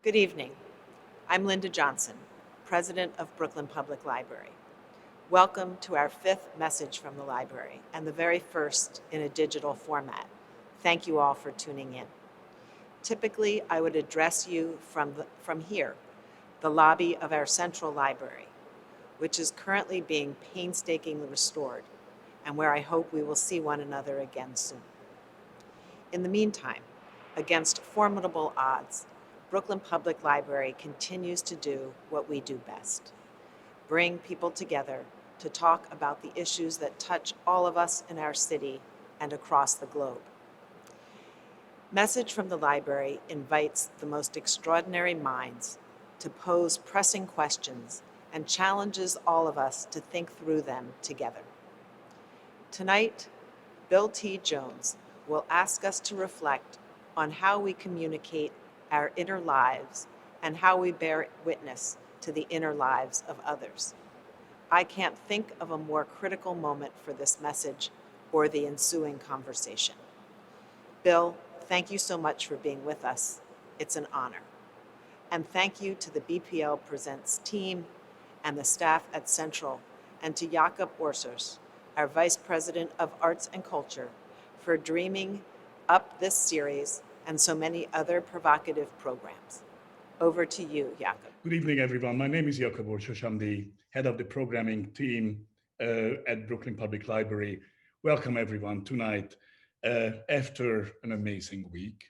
Good evening. I'm Linda Johnson, President of Brooklyn Public Library. Welcome to our fifth message from the library and the very first in a digital format. Thank you all for tuning in. Typically, I would address you from here, the lobby of our central library, which is currently being painstakingly restored and where I hope we will see one another again soon. In the meantime, against formidable odds, Brooklyn Public Library continues to do what we do best: bring people together to talk about the issues that touch all of us in our city and across the globe. Message from the Library invites the most extraordinary minds to pose pressing questions and challenges all of us to think through them together. Tonight, Bill T. Jones will ask us to reflect on how we communicate our inner lives and how we bear witness to the inner lives of others. I can't think of a more critical moment for this message or the ensuing conversation. Bill, thank you so much for being with us. It's an honor. And thank you to the BPL Presents team and the staff at Central, and to Jakob Orsers, our Vice President of Arts and Culture, for dreaming up this series and so many other provocative programs. Over to you, Jakob. Good evening, everyone. My name is Jakob Orcsos. I'm the head of the programming team at Brooklyn Public Library. Welcome, everyone, tonight after an amazing week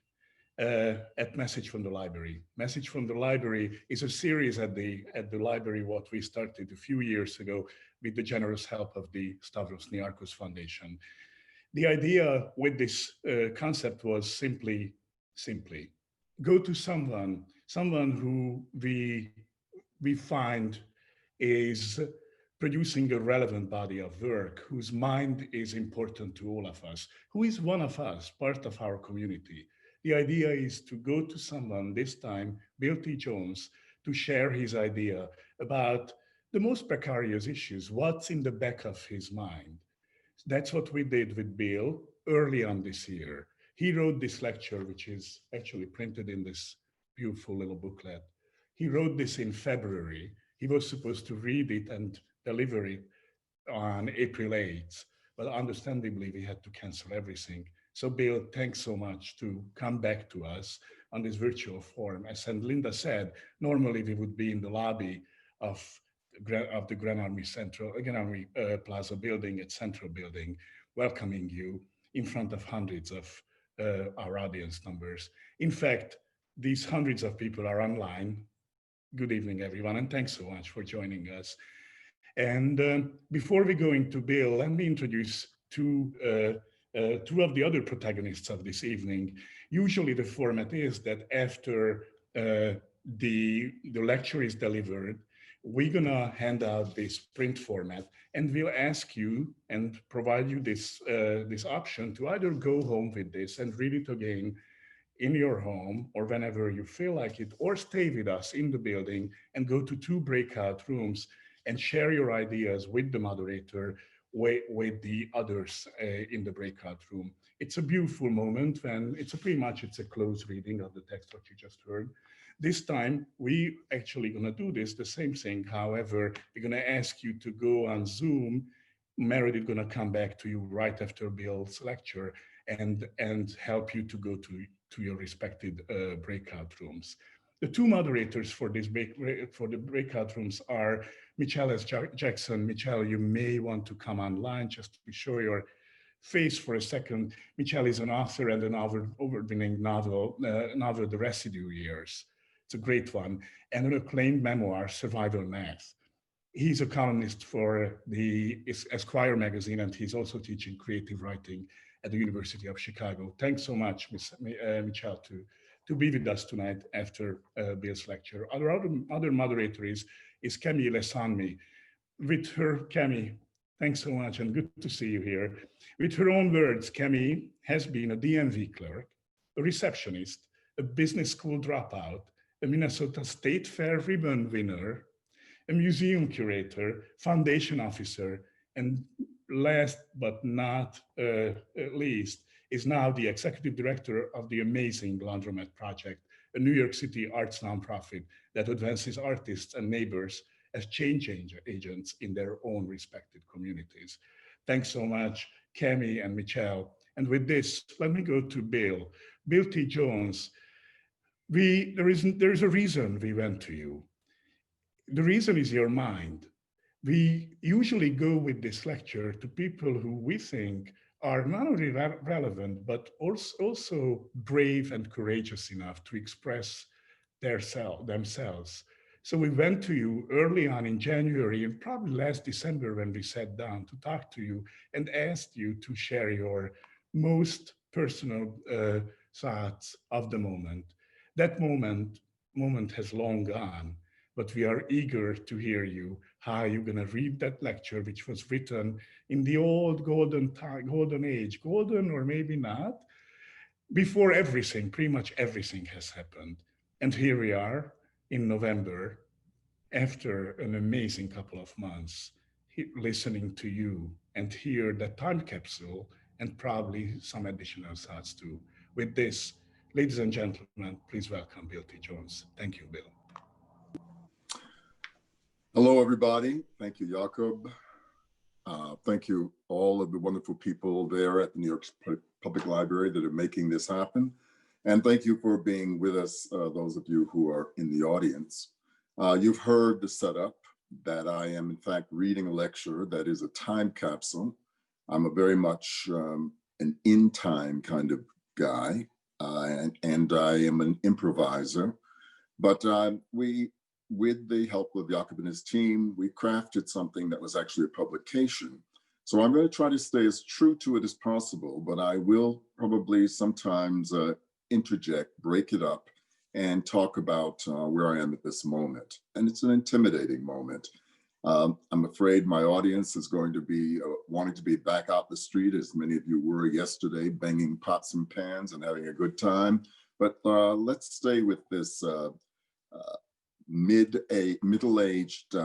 at Message from the Library. Message from the Library is a series at the library what we started a few years ago with the generous help of the Stavros Niarchos Foundation. The idea with this concept was simply go to someone who we find is producing a relevant body of work, whose mind is important to all of us, who is one of us, part of our community. The idea is to go to someone, this time Bill T. Jones, to share his idea about the most precarious issues, what's in the back of his mind. That's what we did with Bill early on this year. He wrote this lecture, which is actually printed in this beautiful little booklet. He wrote this in February. He was supposed to read it and deliver it on April 8th, but understandably, we had to cancel everything. So, Bill, thanks so much to come back to us on this virtual forum. As Linda said, normally we would be in the lobby of the Grand Army Plaza building at Central Building, welcoming you in front of hundreds of our audience numbers. In fact, these hundreds of people are online. Good evening, everyone, and thanks so much for joining us. And before we go into Bill, let me introduce two of the other protagonists of this evening. Usually the format is that after the lecture is delivered, we're gonna hand out this print format, and we'll ask you and provide you this option to either go home with this and read it again in your home or whenever you feel like it, or stay with us in the building and go to two breakout rooms and share your ideas with the moderator, with the others in the breakout room. It's a beautiful moment when it's a close reading of the text what you just heard. This time, we actually gonna do the same thing. However, we're gonna ask you to go on Zoom. Meredith gonna come back to you right after Bill's lecture and help you to go to your respective breakout rooms. The two moderators for the breakout rooms are Michelle S. Jackson. Michelle, you may want to come online just to show your face for a second. Michelle is an author and an award-winning novel, The Residue Years. It's a great one, and an acclaimed memoir, Survival Math. He's a columnist for the Esquire magazine, and he's also teaching creative writing at the University of Chicago. Thanks so much, Michelle, to be with us tonight after Bill's lecture. Other moderator is Camille Lesanmi. With her, Camille, thanks so much and good to see you here. With her own words, Camille has been a DMV clerk, a receptionist, a business school dropout, a Minnesota State Fair ribbon winner, a museum curator, foundation officer, and last but not least, is now the executive director of the amazing Laundromat Project, a New York City arts nonprofit that advances artists and neighbors as change agents in their own respective communities. Thanks so much, Cami and Michelle. And with this, let me go to Bill. Bill T. Jones, there is a reason we went to you. The reason is your mind. We usually go with this lecture to people who we think are not only relevant, but also brave and courageous enough to express themselves. So we went to you early on in January and probably last December when we sat down to talk to you and asked you to share your most personal thoughts of the moment. That moment has long gone, but we are eager to hear you, how you're going to read that lecture, which was written in the old golden time, golden age, golden or maybe not, before everything, pretty much everything has happened. And here we are in November, after an amazing couple of months, listening to you and hear the time capsule and probably some additional thoughts too. With this, ladies and gentlemen, please welcome Bill T. Jones. Thank you, Bill. Hello, everybody. Thank you, Jakob. Thank you all of the wonderful people there at the New York Public Library that are making this happen. And thank you for being with us, those of you who are in the audience. You've heard the setup that I am in fact reading a lecture that is a time capsule. I'm a very much an in-time kind of guy, and I am an improviser. But with the help of Jakob and his team, we crafted something that was actually a publication. So I'm going to try to stay as true to it as possible, but I will probably sometimes interject, break it up, and talk about where I am at this moment. And it's an intimidating moment. I'm afraid my audience is going to be wanting to be back out the street, as many of you were yesterday, banging pots and pans and having a good time. But let's stay with this middle-aged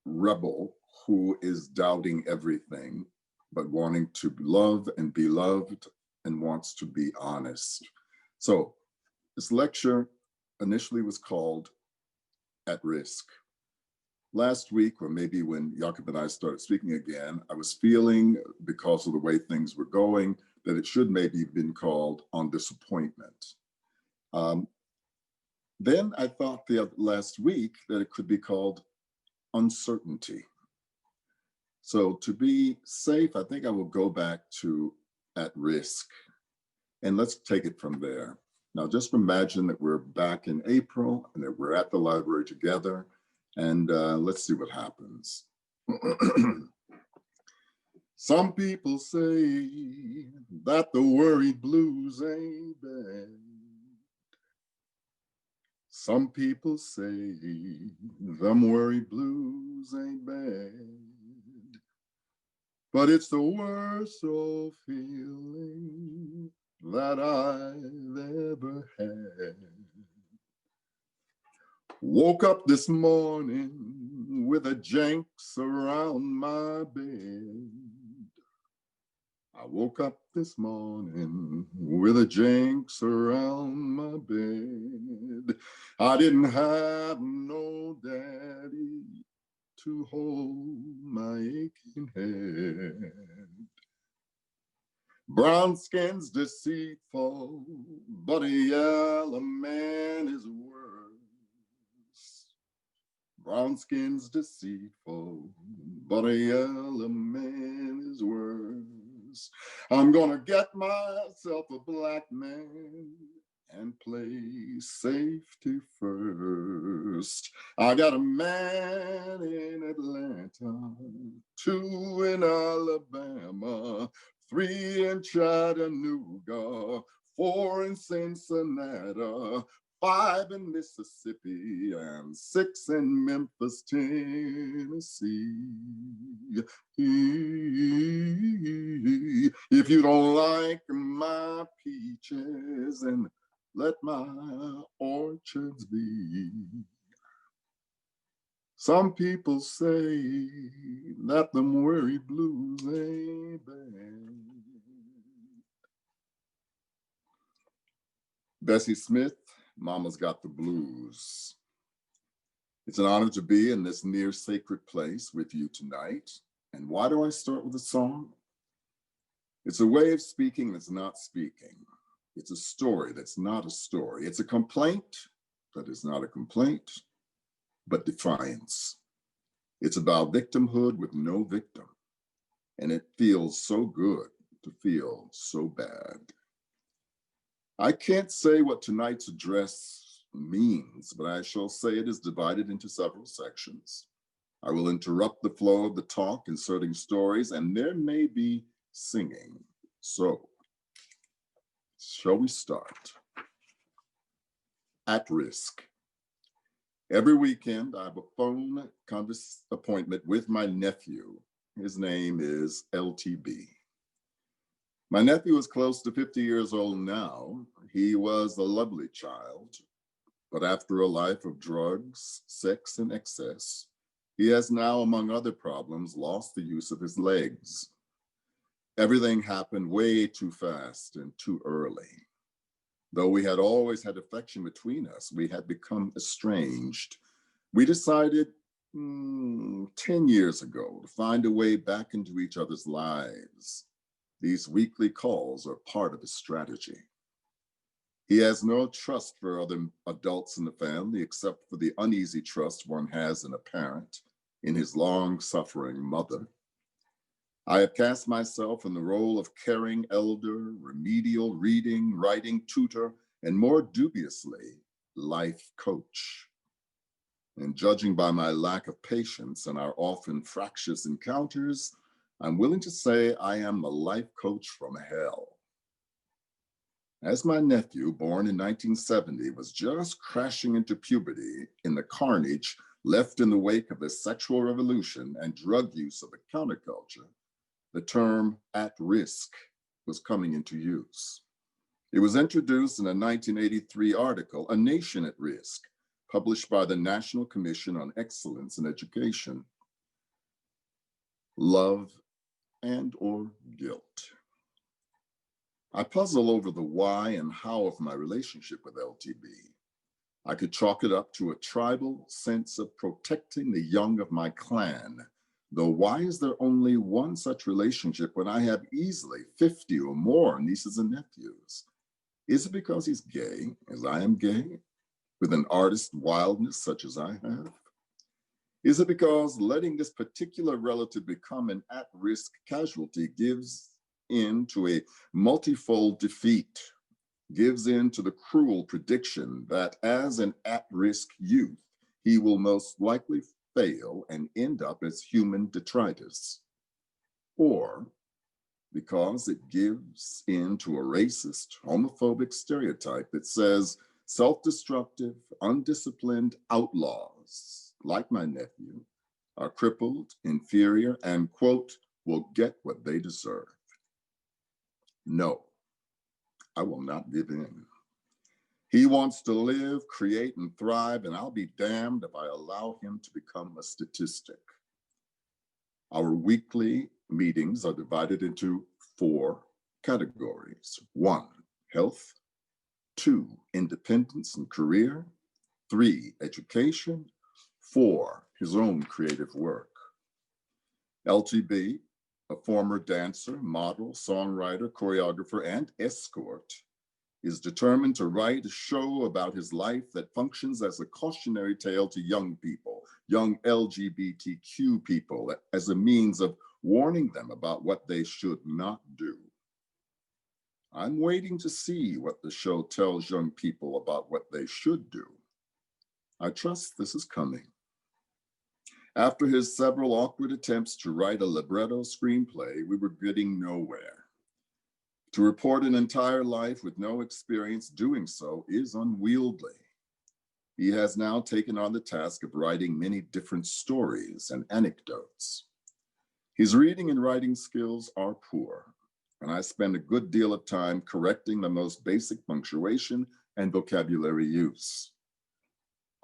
rebel who is doubting everything, but wanting to love and be loved and wants to be honest. So this lecture initially was called At Risk. Last week, or maybe when Jakob and I started speaking again, I was feeling, because of the way things were going, that it should maybe have been called On Disappointment. Then I thought the last week that it could be called Uncertainty. So to be safe, I think I will go back to At Risk. And let's take it from there. Now, just imagine that we're back in April and that we're at the library together, and let's see what happens. Some people say that the worried blues ain't bad. Some people say them worried blues ain't bad. But it's the worst old feeling that I've ever had. Woke up this morning with a jinx around my bed. I woke up this morning with a jinx around my bed. I didn't have no daddy to hold my aching head. Brown skin's deceitful, but a yellow man is worse. Brown skin's deceitful, but a yellow man is worse. I'm gonna get myself a black man and play safety first. I got a man in Atlanta, 2 in Alabama, 3 in Chattanooga, 4 in Cincinnati, 5 in Mississippi, and 6 in Memphis, Tennessee. If you don't like my peaches, and let my orchards be. Some people say that them worried blues ain't bad. Bessie Smith Mama's Got the Blues. It's an honor to be in this near sacred place with you tonight. And why do I start with a song? It's a way of speaking that's not speaking. It's a story that's not a story. It's a complaint that is not a complaint, but defiance. It's about victimhood with no victim. And it feels so good to feel so bad. I can't say what tonight's address means, but I shall say it is divided into several sections. I will interrupt the flow of the talk, inserting stories, and there may be singing. So, shall we start? At risk. Every weekend, I have a phone appointment with my nephew. His name is LTB. My nephew is close to 50 years old now. He was a lovely child, but after a life of drugs, sex, and excess, he has now, among other problems, lost the use of his legs. Everything happened way too fast and too early. Though we had always had affection between us, we had become estranged. We decided 10 years ago to find a way back into each other's lives. These weekly calls are part of his strategy. He has no trust for other adults in the family except for the uneasy trust one has in a parent, in his long-suffering mother. I have cast myself in the role of caring elder, remedial reading, writing tutor, and more dubiously, life coach. And judging by my lack of patience and our often fractious encounters, I'm willing to say I am the life coach from hell. As my nephew, born in 1970, was just crashing into puberty in the carnage left in the wake of the sexual revolution and drug use of the counterculture, the term at risk was coming into use. It was introduced in a 1983 article, A Nation at Risk, published by the National Commission on Excellence in Education. Love and/or guilt. I puzzle over the why and how of my relationship with LTB. I could chalk it up to a tribal sense of protecting the young of my clan. Though why is there only one such relationship when I have easily 50 or more nieces and nephews? Is it because he's gay, as I am gay, with an artist wildness such as I have? Is it because letting this particular relative become an at-risk casualty gives in to a multifold defeat, gives in to the cruel prediction that as an at-risk youth, he will most likely fail and end up as human detritus? Or because it gives in to a racist, homophobic stereotype that says self-destructive, undisciplined outlaws, like my nephew, are crippled, inferior, and, quote, will get what they deserve. No, I will not give in. He wants to live, create, and thrive, and I'll be damned if I allow him to become a statistic. Our weekly meetings are divided into 4 categories. 1, health. 2, independence and career. 3, education. 4, his own creative work. LTB, a former dancer, model, songwriter, choreographer, and escort, is determined to write a show about his life that functions as a cautionary tale to young people, young LGBTQ people, as a means of warning them about what they should not do. I'm waiting to see what the show tells young people about what they should do. I trust this is coming. After his several awkward attempts to write a libretto screenplay, we were getting nowhere. To report an entire life with no experience doing so is unwieldy. He has now taken on the task of writing many different stories and anecdotes. His reading and writing skills are poor, and I spend a good deal of time correcting the most basic punctuation and vocabulary use.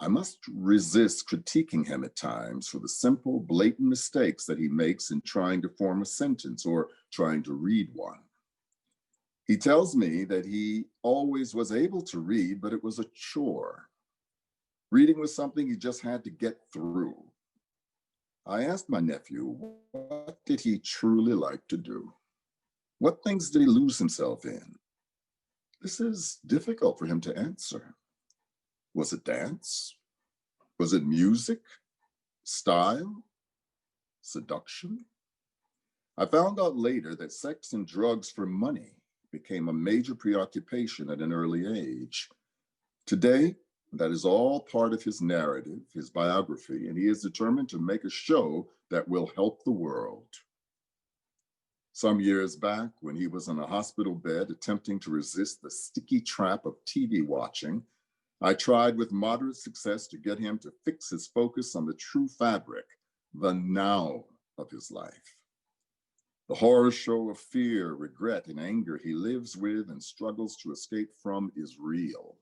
I must resist critiquing him at times for the simple, blatant mistakes that he makes in trying to form a sentence or trying to read one. He tells me that he always was able to read, but it was a chore. Reading was something he just had to get through. I asked my nephew, what did he truly like to do? What things did he lose himself in? This is difficult for him to answer. Was it dance? Was it music? Style? Seduction? I found out later that sex and drugs for money became a major preoccupation at an early age. Today, that is all part of his narrative, his biography, and he is determined to make a show that will help the world. Some years back, when he was on a hospital bed attempting to resist the sticky trap of TV watching, I tried with moderate success to get him to fix his focus on the true fabric, the now of his life. The horror show of fear, regret, and anger he lives with and struggles to escape from is real.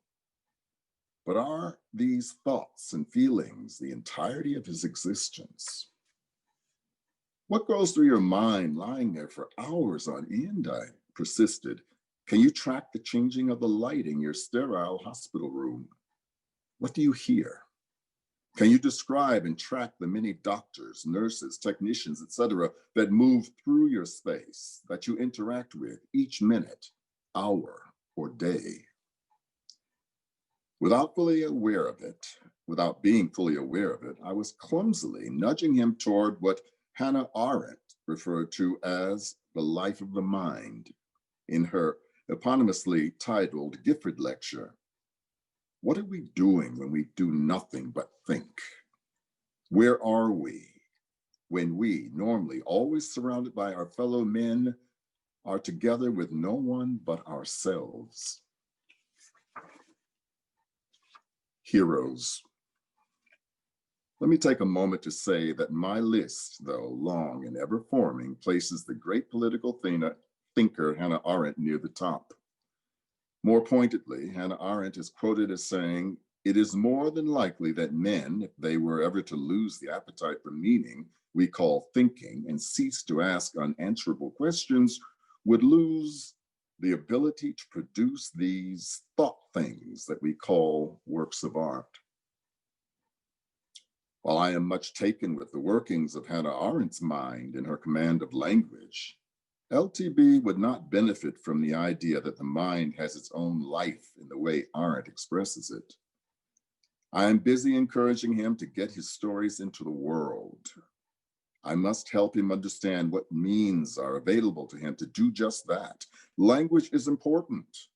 But are these thoughts and feelings the entirety of his existence? What goes through your mind lying there for hours on end? I persisted. Can you track the changing of the light in your sterile hospital room? What do you hear? Can you describe and track the many doctors, nurses, technicians, etc., that move through your space, that you interact with each minute, hour, or day? Without being fully aware of it, I was clumsily nudging him toward what Hannah Arendt referred to as the life of the mind in her eponymously titled Gifford Lecture. What are we doing when we do nothing but think? Where are we when we, normally always surrounded by our fellow men, are together with no one but ourselves? Heroes. Let me take a moment to say that my list, though long and ever forming, places the great political thinker Hannah Arendt near the top. More pointedly, Hannah Arendt is quoted as saying, "It is more than likely that men, if they were ever to lose the appetite for meaning we call thinking and cease to ask unanswerable questions, would lose the ability to produce these thought things that we call works of art." While I am much taken with the workings of Hannah Arendt's mind and her command of language, LTB would not benefit from the idea that the mind has its own life in the way Arendt expresses it. I am busy encouraging him to get his stories into the world. I must help him understand what means are available to him to do just that. Language is important.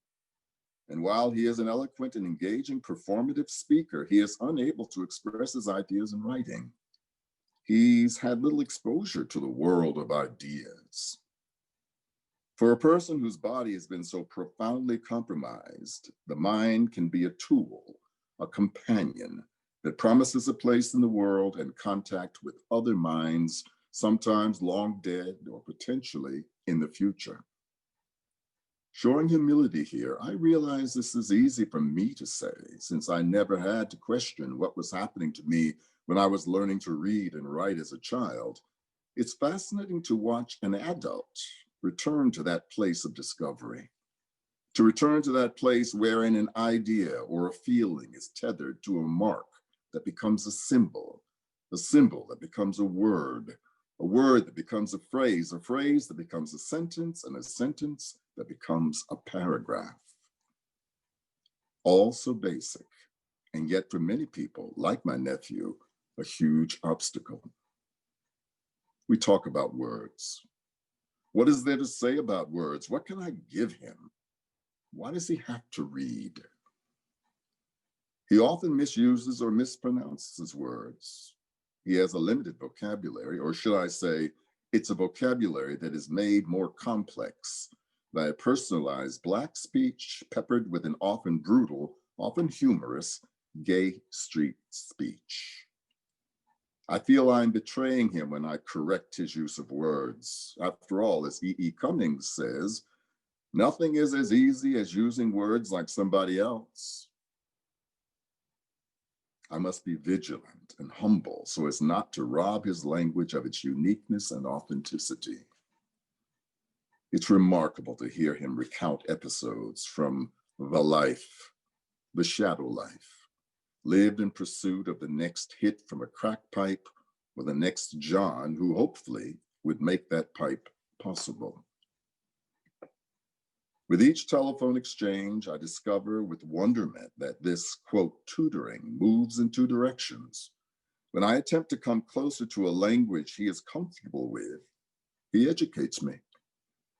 And while he is an eloquent and engaging performative speaker, he is unable to express his ideas in writing. He's had little exposure to the world of ideas. For a person whose body has been so profoundly compromised, the mind can be a tool, a companion that promises a place in the world and contact with other minds, sometimes long dead or potentially in the future. Showing humility here, I realize this is easy for me to say, since I never had to question what was happening to me when I was learning to read and write as a child. It's fascinating to watch an adult return to that place of discovery, to return to that place wherein an idea or a feeling is tethered to a mark that becomes a symbol that becomes a word that becomes a phrase that becomes a sentence, and a sentence that becomes a paragraph. All so basic, and yet for many people, like my nephew, a huge obstacle. We talk about words. What is there to say about words? What can I give him? Why does he have to read? He often misuses or mispronounces his words. He has a limited vocabulary, or should I say, it's a vocabulary that is made more complex by a personalized Black speech peppered with an often brutal, often humorous, gay street speech. I feel I'm betraying him when I correct his use of words. After all, as E.E. Cummings says, nothing is as easy as using words like somebody else. I must be vigilant and humble so as not to rob his language of its uniqueness and authenticity. It's remarkable to hear him recount episodes from the life, the shadow life, lived in pursuit of the next hit from a crack pipe or the next John who hopefully would make that pipe possible. With each telephone exchange, I discover with wonderment that this, quote, tutoring moves in two directions. When I attempt to come closer to a language he is comfortable with, he educates me.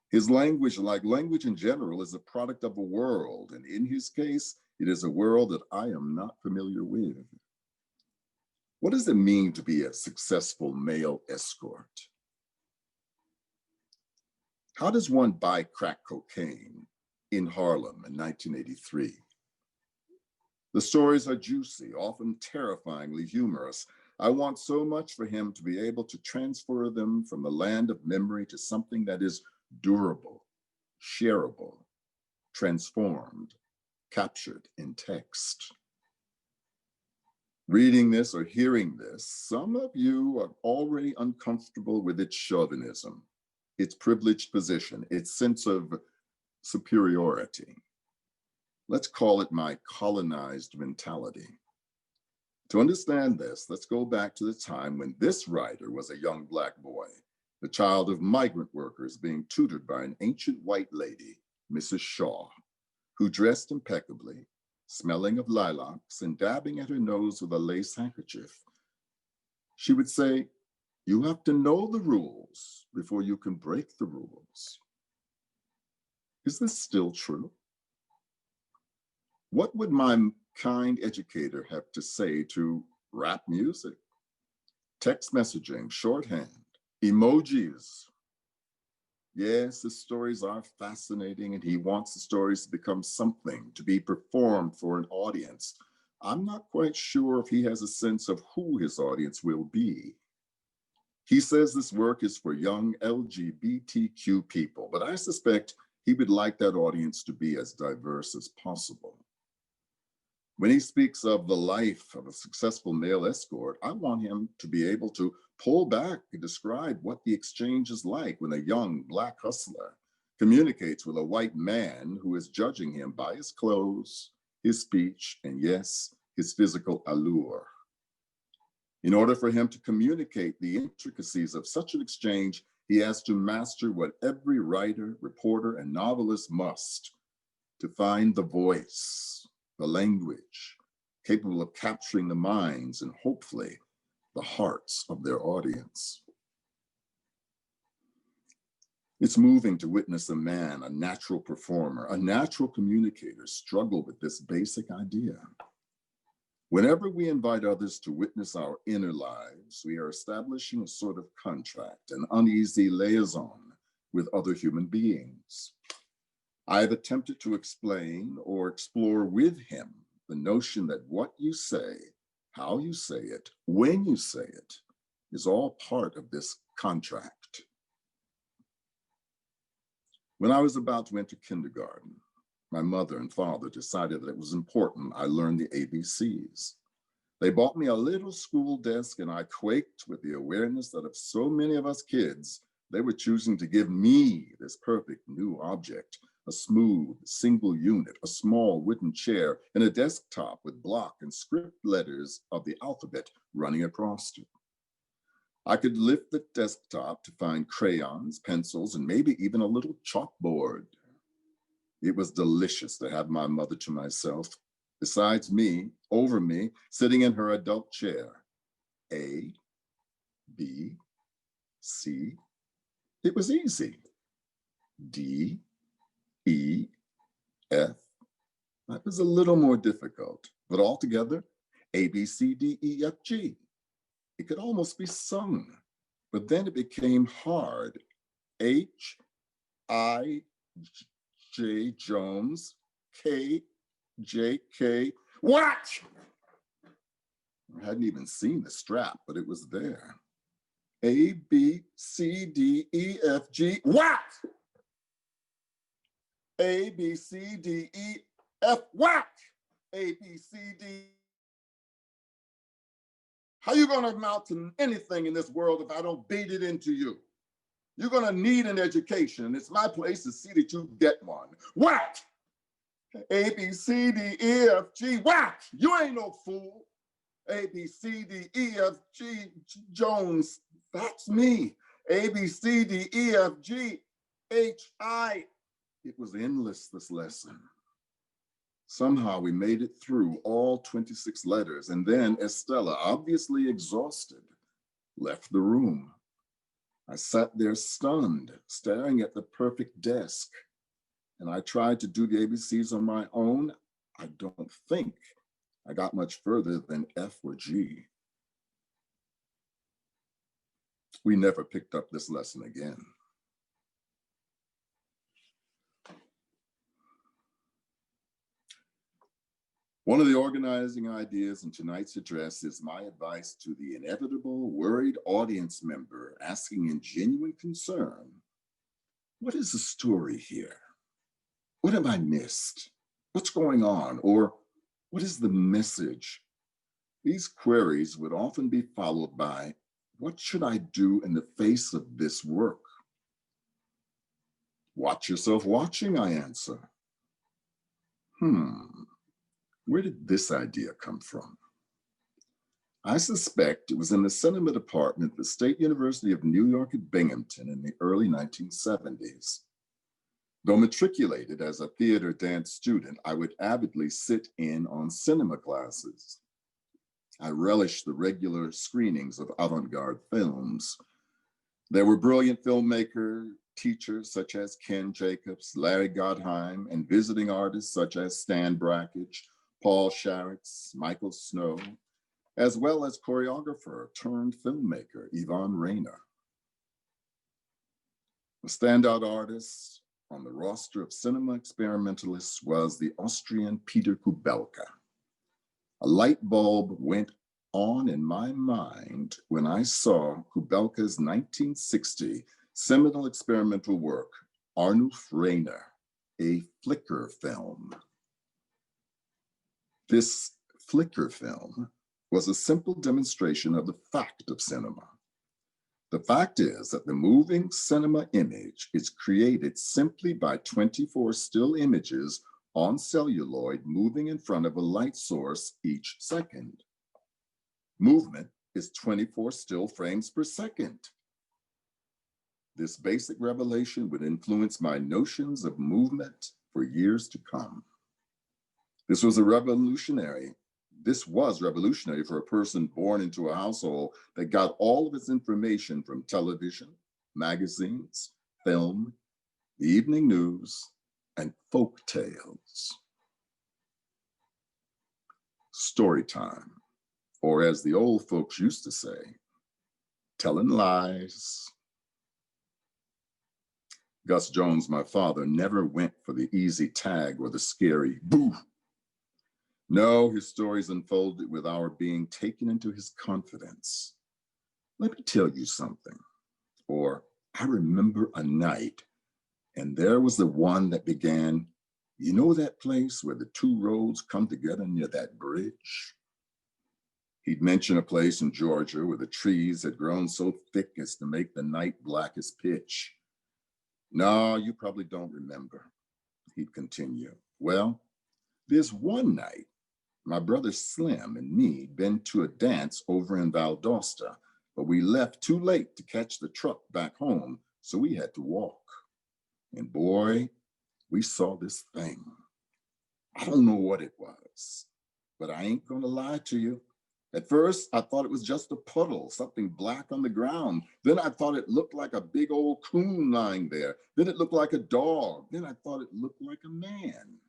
His language, like language in general, is a product of a world, and in his case, it is a world that I am not familiar with. What does it mean to be a successful male escort? How does one buy crack cocaine in Harlem in 1983? The stories are juicy, often terrifyingly humorous. I want so much for him to be able to transfer them from the land of memory to something that is durable, shareable, transformed, captured in text. Reading this or hearing this, some of you are already uncomfortable with its chauvinism, its privileged position, its sense of superiority. Let's call it my colonized mentality. To understand this, let's go back to the time when this writer was a young Black boy, the child of migrant workers being tutored by an ancient white lady, Mrs. Shaw, who dressed impeccably, smelling of lilacs and dabbing at her nose with a lace handkerchief. She would say, "You have to know the rules before you can break the rules." Is this still true? What would my kind educator have to say to rap music, text messaging, shorthand, emojis? Yes, his stories are fascinating, and he wants the stories to become something, to be performed for an audience. I'm not quite sure if he has a sense of who his audience will be. He says this work is for young LGBTQ people, but I suspect he would like that audience to be as diverse as possible. When he speaks of the life of a successful male escort, I want him to be able to pull back and describe what the exchange is like when a young Black hustler communicates with a white man who is judging him by his clothes, his speech, and yes, his physical allure. In order for him to communicate the intricacies of such an exchange, he has to master what every writer, reporter, and novelist must: to find the voice, the language, capable of capturing the minds and hopefully the hearts of their audience. It's moving to witness a man, a natural performer, a natural communicator struggle with this basic idea. Whenever we invite others to witness our inner lives, we are establishing a sort of contract, an uneasy liaison with other human beings. I've attempted to explain or explore with him the notion that what you say, how you say it, when you say it, is all part of this contract. When I was about to enter kindergarten, my mother and father decided that it was important I learn the ABCs. They bought me a little school desk, and I quaked with the awareness that of so many of us kids, they were choosing to give me this perfect new object, a smooth single unit, a small wooden chair, and a desktop with block and script letters of the alphabet running across it. I could lift the desktop to find crayons, pencils, and maybe even a little chalkboard. It was delicious to have my mother to myself, besides me, over me, sitting in her adult chair. A, B, C. It was easy. D, E, F. That was a little more difficult, but altogether, A, B, C, D, E, F, G. It could almost be sung, but then it became hard. H, I, J, Jones, K, J, K. What? I hadn't even seen the strap, but it was there. A, B, C, D, E, F, G. What? A, B, C, D, E, F, what? A, B, C, D. How you gonna amount to anything in this world if I don't beat it into you? You're gonna need an education, and it's my place to see that you get one. What? A, B, C, D, E, F, G. Whack! You ain't no fool. A, B, C, D, E, F, G, Jones. That's me. A, B, C, D, E, F, G, H, I. It was endless, this lesson. Somehow we made it through all 26 letters, and then Estella, obviously exhausted, left the room. I sat there stunned, staring at the perfect desk, and I tried to do the ABCs on my own. I don't think I got much further than F or G. We never picked up this lesson again. One of the organizing ideas in tonight's address is my advice to the inevitable worried audience member asking in genuine concern, what is the story here? What have I missed? What's going on? Or what is the message? These queries would often be followed by, what should I do in the face of this work? Watch yourself watching, I answer. Where did this idea come from? I suspect it was in the cinema department at the State University of New York at Binghamton in the early 1970s. Though matriculated as a theater dance student, I would avidly sit in on cinema classes. I relished the regular screenings of avant-garde films. There were brilliant filmmaker teachers such as Ken Jacobs, Larry Gottheim, and visiting artists such as Stan Brakhage, Paul Sharitz, Michael Snow, as well as choreographer turned filmmaker Yvonne Rainer. A standout artist on the roster of cinema experimentalists was the Austrian Peter Kubelka. A light bulb went on in my mind when I saw Kubelka's 1960 seminal experimental work, Arnulf Rainer, a flicker film. This flicker film was a simple demonstration of the fact of cinema. The fact is that the moving cinema image is created simply by 24 still images on celluloid moving in front of a light source each second. Movement is 24 still frames per second. This basic revelation would influence my notions of movement for years to come. This was revolutionary for a person born into a household that got all of its information from television, magazines, film, the evening news, and folk tales. Story time, or as the old folks used to say, telling lies. Gus Jones, my father, never went for the easy tag or the scary boo. No, his stories unfolded with our being taken into his confidence. Let me tell you something. Or, I remember a night, and there was the one that began, you know that place where the two roads come together near that bridge? He'd mention a place in Georgia where the trees had grown so thick as to make the night black as pitch. No, you probably don't remember, he'd continue. Well, there's one night, my brother Slim and me been to a dance over in Valdosta, but we left too late to catch the truck back home, so we had to walk. And boy, we saw this thing. I don't know what it was, but I ain't gonna lie to you. At first, I thought it was just a puddle, something black on the ground. Then I thought it looked like a big old coon lying there. Then it looked like a dog. Then I thought it looked like a man.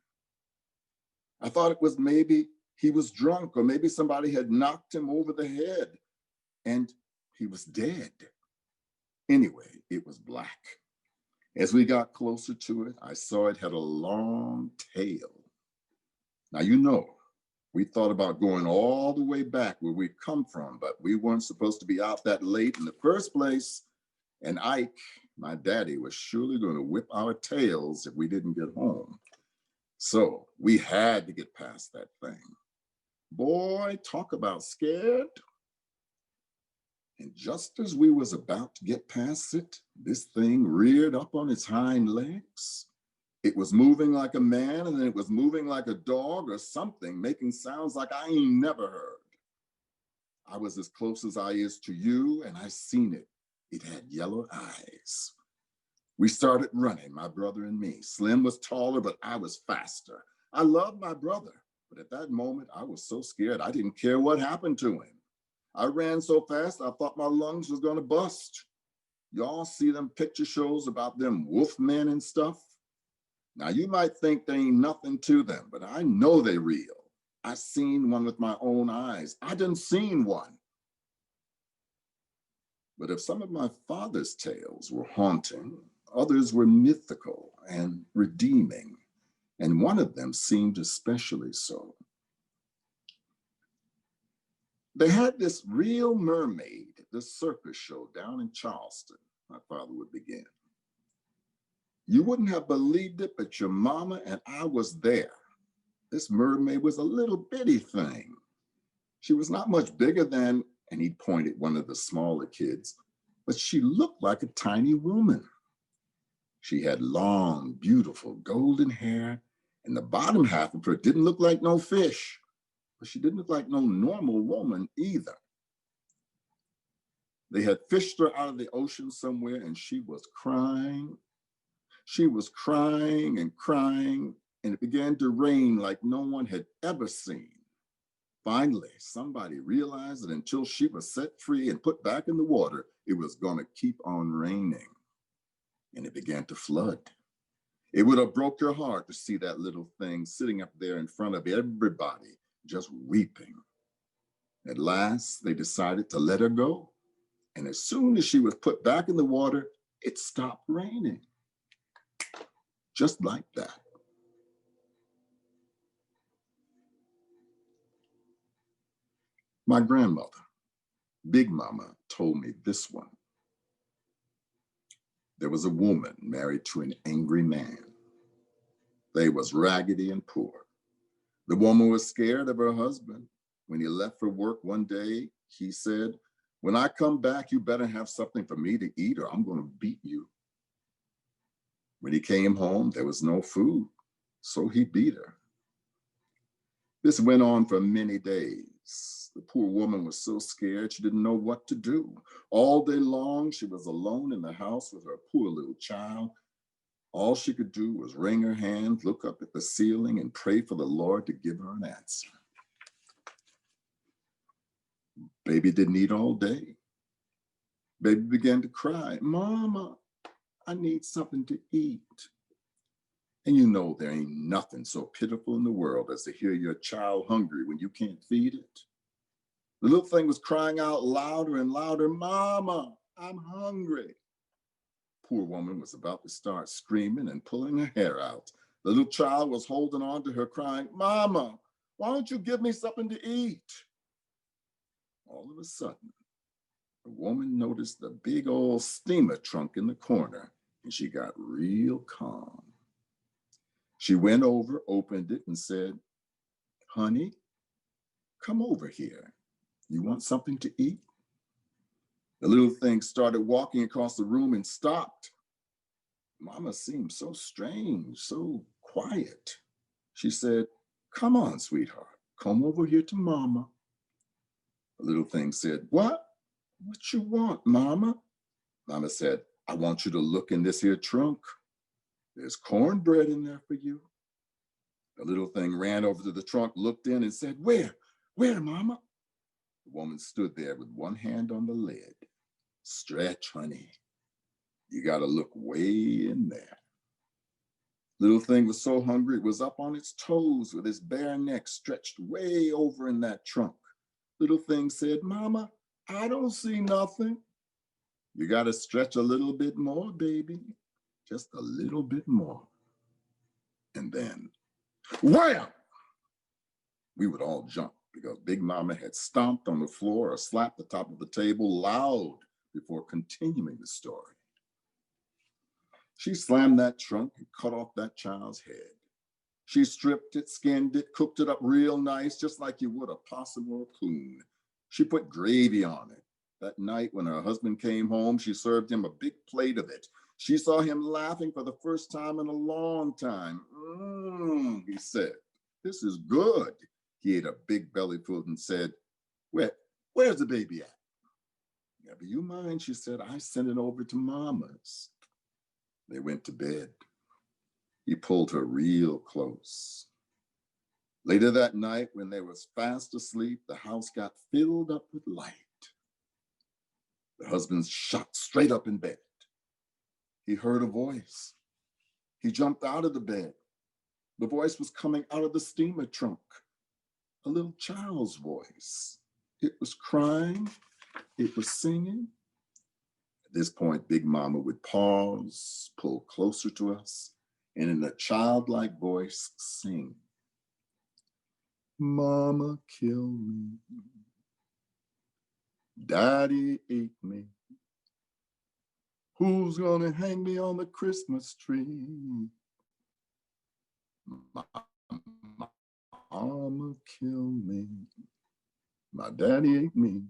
I thought it was maybe he was drunk, or maybe somebody had knocked him over the head and he was dead. Anyway, it was black. As we got closer to it, I saw it had a long tail. Now, you know, we thought about going all the way back where we'd come from, but we weren't supposed to be out that late in the first place. And Ike, my daddy, was surely going to whip our tails if we didn't get home. So we had to get past that thing. Boy, talk about scared. And just as we was about to get past it, this thing reared up on its hind legs, It was moving like a man, and then it was moving like a dog or something, making sounds like I ain't never heard. I was as close as I is to you, and I seen it. It had yellow eyes. We started running, my brother and me. Slim was taller, but I was faster. I loved my brother, but at that moment, I was so scared I didn't care what happened to him. I ran so fast, I thought my lungs was gonna bust. Y'all see them picture shows about them wolf men and stuff? Now, you might think there ain't nothing to them, but I know they real. I seen one with my own eyes. I done seen one. But if some of my father's tales were haunting, others were mythical and redeeming, and one of them seemed especially so. They had this real mermaid at the circus show down in Charleston, my father would begin. You wouldn't have believed it, but your mama and I was there. This mermaid was a little bitty thing. She was not much bigger than, and he pointed one of the smaller kids, but she looked like a tiny woman. She had long, beautiful golden hair, and the bottom half of her didn't look like no fish, but she didn't look like no normal woman either. They had fished her out of the ocean somewhere, and she was crying. She was crying and crying, and it began to rain like no one had ever seen. Finally, somebody realized that until she was set free and put back in the water, it was going to keep on raining. And it began to flood. It would have broke your heart to see that little thing sitting up there in front of everybody, just weeping. At last, they decided to let her go. And as soon as she was put back in the water, it stopped raining. Just like that. My grandmother, Big Mama, told me this one. There was a woman married to an angry man. They was raggedy and poor. The woman was scared of her husband. When he left for work one day, he said, "When I come back, you better have something for me to eat or I'm going to beat you." When he came home, there was no food, so he beat her. This went on for many days. The poor woman was so scared she didn't know what to do. All day long, she was alone in the house with her poor little child. All she could do was wring her hands, look up at the ceiling, and pray for the Lord to give her an answer. Baby didn't eat all day. Baby began to cry, "Mama, I need something to eat." And you know there ain't nothing so pitiful in the world as to hear your child hungry when you can't feed it. The little thing was crying out louder and louder, "Mama, I'm hungry." Poor woman was about to start screaming and pulling her hair out. The little child was holding on to her, crying, "Mama, why don't you give me something to eat?" All of a sudden, the woman noticed the big old steamer trunk in the corner, and she got real calm. She went over, opened it, and said, "Honey, come over here. You want something to eat?" The little thing started walking across the room and stopped. Mama seemed so strange, so quiet. She said, "Come on, sweetheart, come over here to Mama." The little thing said, "What? What you want, Mama?" Mama said, "I want you to look in this here trunk. There's cornbread in there for you." The little thing ran over to the trunk, looked in, and said, Where, Mama?" The woman stood there with one hand on the lid. "Stretch, honey. You got to look way in there." Little thing was so hungry, it was up on its toes with its bare neck stretched way over in that trunk. Little thing said, "Mama, I don't see nothing." "You got to stretch a little bit more, baby. Just a little bit more." And then, wham! We would all jump because Big Mama had stomped on the floor or slapped the top of the table loud before continuing the story. She slammed that trunk and cut off that child's head. She stripped it, skinned it, cooked it up real nice, just like you would a possum or a coon. She put gravy on it. That night when her husband came home, she served him a big plate of it. She saw him laughing for the first time in a long time. He said, "This is good." He ate a big belly full and said, Where's the baby at?" "Never you mind," she said. "I sent it over to Mama's." They went to bed. He pulled her real close. Later that night, when they was fast asleep, the house got filled up with light. The husband shot straight up in bed. He heard a voice. He jumped out of the bed. The voice was coming out of the steamer trunk, a little child's voice. It was crying, it was singing. At this point, Big Mama would pause, pull closer to us, and in a childlike voice sing, "Mama killed me. Daddy ate me. Who's gonna hang me on the Christmas tree? Mama killed me. My daddy ate me.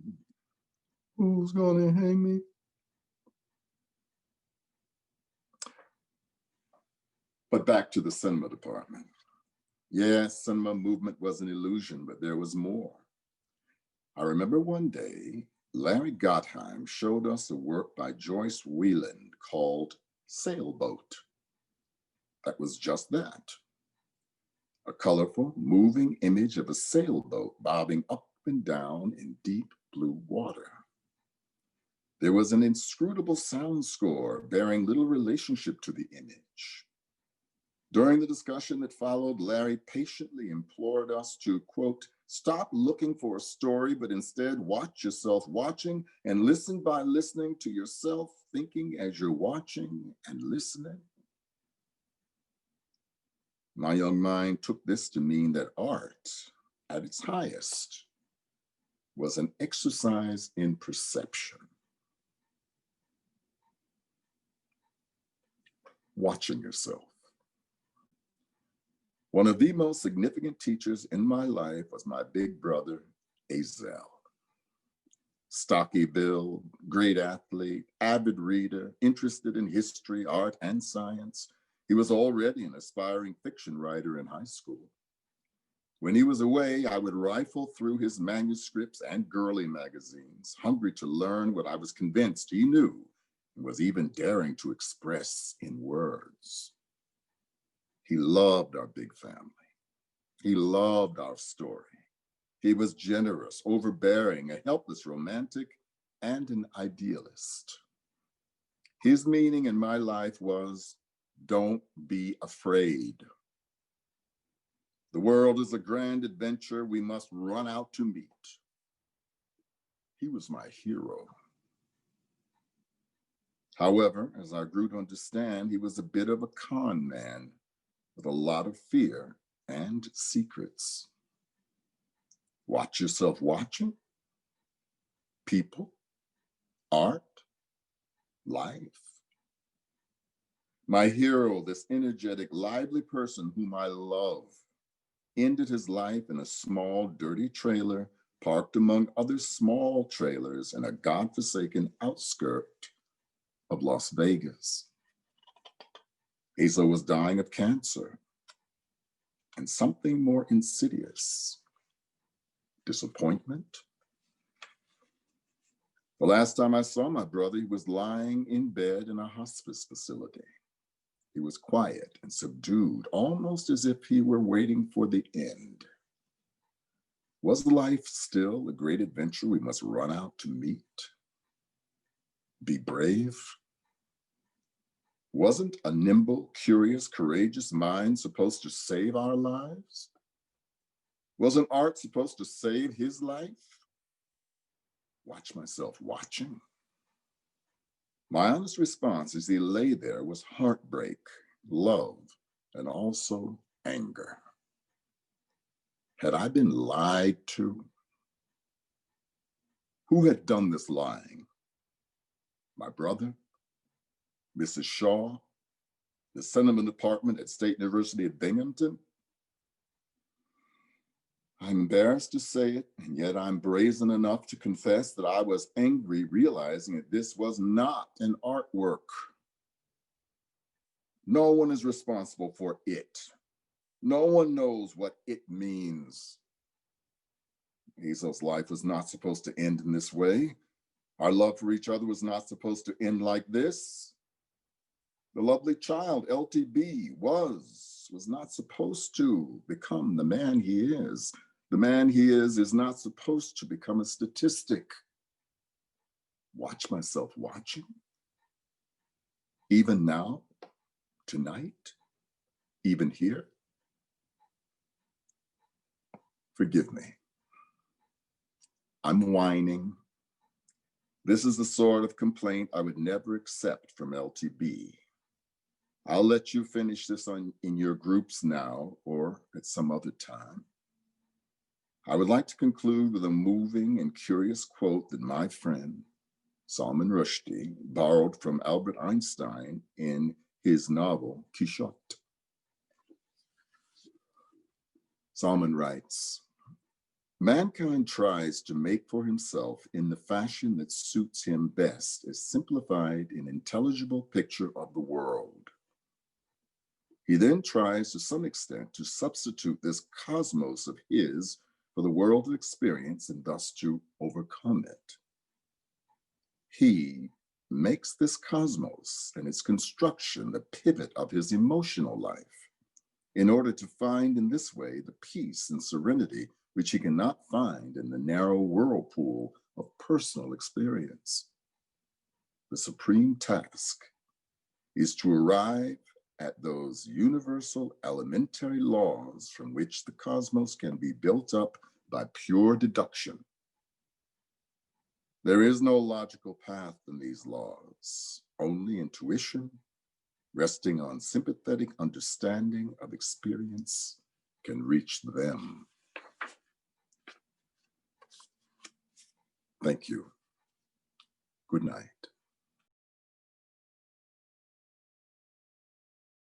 Who's gonna hang me?" But back to the cinema department. Yes, cinema movement was an illusion, but there was more. I remember one day, Larry Gottheim showed us a work by Joyce Wieland called Sailboat. That was just that. A colorful, moving image of a sailboat bobbing up and down in deep blue water. There was an inscrutable sound score bearing little relationship to the image. During the discussion that followed, Larry patiently implored us to, quote, "Stop looking for a story, but instead watch yourself watching and listen by listening to yourself thinking as you're watching and listening." My young mind took this to mean that art, at its highest, was an exercise in perception. Watching yourself. One of the most significant teachers in my life was my big brother, Azel. Stocky build, great athlete, avid reader, interested in history, art, and science. He was already an aspiring fiction writer in high school. When he was away, I would rifle through his manuscripts and girly magazines, hungry to learn what I was convinced he knew and was even daring to express in words. He loved our big family. He loved our story. He was generous, overbearing, a helpless romantic, and an idealist. His meaning in my life was, don't be afraid. The world is a grand adventure we must run out to meet. He was my hero. However, as I grew to understand, he was a bit of a con man with a lot of fear and secrets. Watch yourself watching. People, art, life. My hero, this energetic, lively person whom I love, ended his life in a small, dirty trailer parked among other small trailers in a godforsaken outskirt of Las Vegas. Azel was dying of cancer and something more insidious, disappointment. The last time I saw my brother, he was lying in bed in a hospice facility. He was quiet and subdued, almost as if he were waiting for the end. Was life still a great adventure we must run out to meet? Be brave? Wasn't a nimble, curious, courageous mind supposed to save our lives? Wasn't art supposed to save his life? Watch myself watching. My honest response as he lay there was heartbreak, love, and also anger. Had I been lied to? Who had done this lying? My brother? Mrs. Shaw? The cinema department at State University of Binghamton? I'm embarrassed to say it, and yet I'm brazen enough to confess that I was angry realizing that this was not an artwork. No one is responsible for it. No one knows what it means. Hazel's life was not supposed to end in this way. Our love for each other was not supposed to end like this. The lovely child, LTB, was not supposed to become the man he is. The man he is not supposed to become a statistic. Watch myself watching. Even now, tonight, even here. Forgive me. I'm whining. This is the sort of complaint I would never accept from LTB. I'll let you finish this in your groups now or at some other time. I would like to conclude with a moving and curious quote that my friend, Salman Rushdie, borrowed from Albert Einstein in his novel, Quixote. Salman writes, "Mankind tries to make for himself in the fashion that suits him best a simplified and intelligible picture of the world. He then tries to some extent to substitute this cosmos of his for the world of experience and thus to overcome it. He makes this cosmos and its construction the pivot of his emotional life in order to find in this way the peace and serenity which he cannot find in the narrow whirlpool of personal experience. The supreme task is to arrive at those universal elementary laws from which the cosmos can be built up by pure deduction. There is no logical path in these laws, only intuition, resting on sympathetic understanding of experience, can reach them." Thank you. Good night.